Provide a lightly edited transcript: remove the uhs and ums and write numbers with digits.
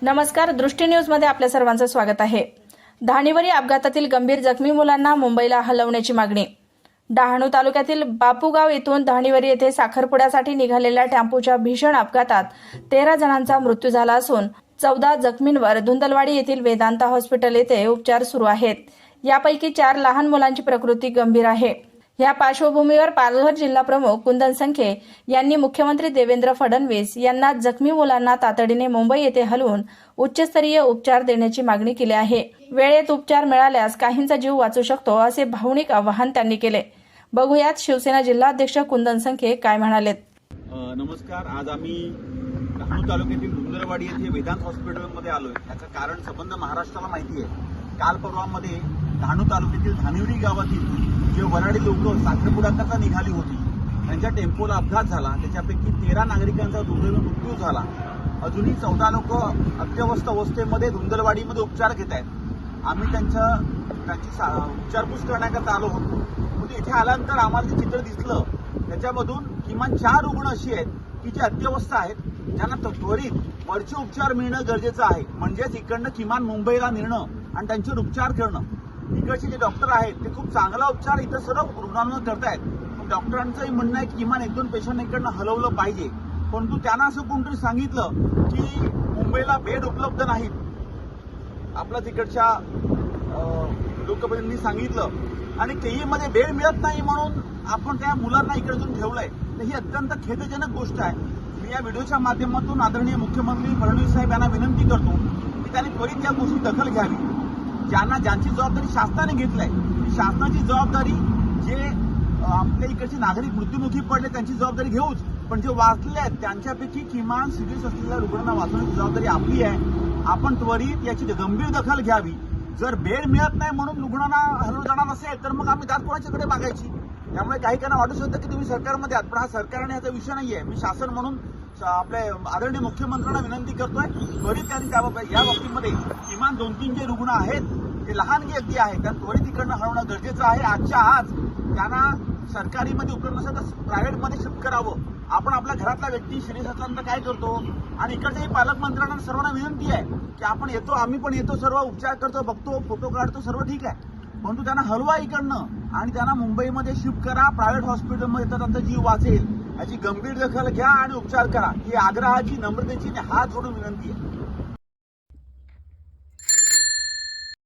नमस्कार, दृष्टी न्यूजमध्ये आपल्या सर्वांचं स्वागत आहे। धाणीवरी अपघातातील गंभीर जखमी मुलांना मुंबईला हलवण्याची मागणी। डहाणू तालुक्यातील बापूगाव येथून धाणीवरी येथे साखरपुड्यासाठी निघालेल्या टेम्पोच्या भीषण अपघातात 13 जणांचा मृत्यू झाला असून 14 जखमींवर धुंदलवाडी येथील वेदांता हॉस्पिटल येथे उपचार सुरू आहेत। यापैकी 4 लहान मुलांची प्रकृती गंभीर आहे। या पार्श्वभूमीवर पालघर जिल्हा प्रमुख कुंदन संखे यांनी मुख्यमंत्री देवेंद्र फडणवीस यांना जखमी मुलांना तातडीने मुंबई येथे हलवून उच्चस्तरीय उपचार देण्याची मागणी केली आहे। वेळेत उपचार मिळाल्यास काहींचा जीव वाचू शकतो असे भावनिक आवाहन त्यांनी केले। बघूयात शिवसेना जिल्हाध्यक्ष कुंदन संखे काय म्हणालेत। नमस्कार, आज आम्ही डहाणू तालुक्यातील धुंदलवाडी येथे वेदांत हॉस्पिटलमध्ये आलोय। याचं कारण संबंध महाराष्ट्राला माहिती आहे। काल परवामध्ये डहाणू तालुक्यातील धाणीवरी गावातील जे वराडी लोक साखरपुड्याकरता निघाली होती त्यांच्या टेम्पोला अपघात झाला। त्याच्यापैकी 13 नागरिकांचा दुर्दैवी मृत्यू झाला। अजूनही 14 लोक अत्यवस्थ अवस्थेमध्ये धुंदलवाडीमध्ये उपचार घेत आहेत। आम्ही त्यांची विचारपूस करण्याकरता आलो होतो। पण इथे आल्यानंतर आम्हाला जे चित्र दिसलं त्याच्यामधून किमान 4 रुग्ण अशी आहेत की जे अत्यवस्थ आहेत, ज्यांना त्वरित वरचे उपचार मिळणं गरजेचं आहे। म्हणजेच इकडनं किमान मुंबईला नेणं आणि त्यांच्यावर उपचार करणं। इकडचे जे डॉक्टर आहेत ते खूप चांगला उपचार इथं सर्व रुग्णांना करतायत। डॉक्टरांचंही म्हणणं आहे की किमान 1-2 पेशंट इकडनं हलवलं पाहिजे, परंतु त्यांना असं कोणतरी सांगितलं की मुंबईला बेड उपलब्ध नाहीत। आपल्या तिकडच्या लोकप्रतिनिधींनी सांगितलं आणि केईमध्ये बेड मिळत नाही म्हणून आपण त्या मुलांना इकडे ठेवलंय। तर ही अत्यंत खेदजनक गोष्ट आहे। मी या व्हिडिओच्या माध्यमातून आदरणीय मुख्यमंत्री फडणवीस साहेब यांना विनंती करतो की त्यांनी त्वरित या गोष्टी दखल घ्यावी। ज्यांची जबाबदारी शासनाने घेतली आहे, शासनाची जबाबदारी जे आपल्या इकडचे नागरिक मृत्युमुखी पडले त्यांची जबाबदारी घेऊच, पण जे वाचले आहेत त्यांच्यापैकी किमान सिरियस असलेल्या रुग्णांना वाचवण्याची जबाबदारी आपली आहे। आपण त्वरित याची गंभीर दखल घ्यावी। जर बेड मिळत नाही म्हणून रुग्णांना हलवलं जाणार असेल तर मग आम्ही दाद कोणाच्याकडे मागायची। त्यामुळे काही वाटू शकतं की तुम्ही सरकारमध्ये आहात, पण हा सरकारने याचा विषय नाहीये। मी शासन म्हणून आपल्या आदरणीय मुख्यमंत्र्यांना विनंती करतोय त्वरित त्यांनी या बाबतीमध्ये किमान 2-3 जे रुग्ण आहेत ते लहान व्यक्ती आहेत त्यांना त्वरित इकडनं हलवणं गरजेचं आहे। आजच्या आज त्यांना सरकारीमध्ये उपलब्ध नसेल तर प्रायव्हेटमध्ये शिफ्ट करावं। आपण आपल्या घरातला व्यक्ती सिरियस असल्यानंतर काय करतो आणि इकडच्याही पालकमंत्र्यांना सर्वांना विनंती आहे की आपण येतो, आम्ही पण येतो, सर्व उपचार करतो, बघतो, फोटो काढतो, सर्व ठीक आहे, परंतु त्यांना हलवा इकडनं आणि त्यांना मुंबईमध्ये शिफ्ट करा। प्रायव्हेट हॉस्पिटलमध्ये तर त्यांचा जीव वाचेल। याची गंभीर दखल घ्या आणि उपचार करा ही आग्रहाची, नम्रतेची हात जोडून विनंती आहे।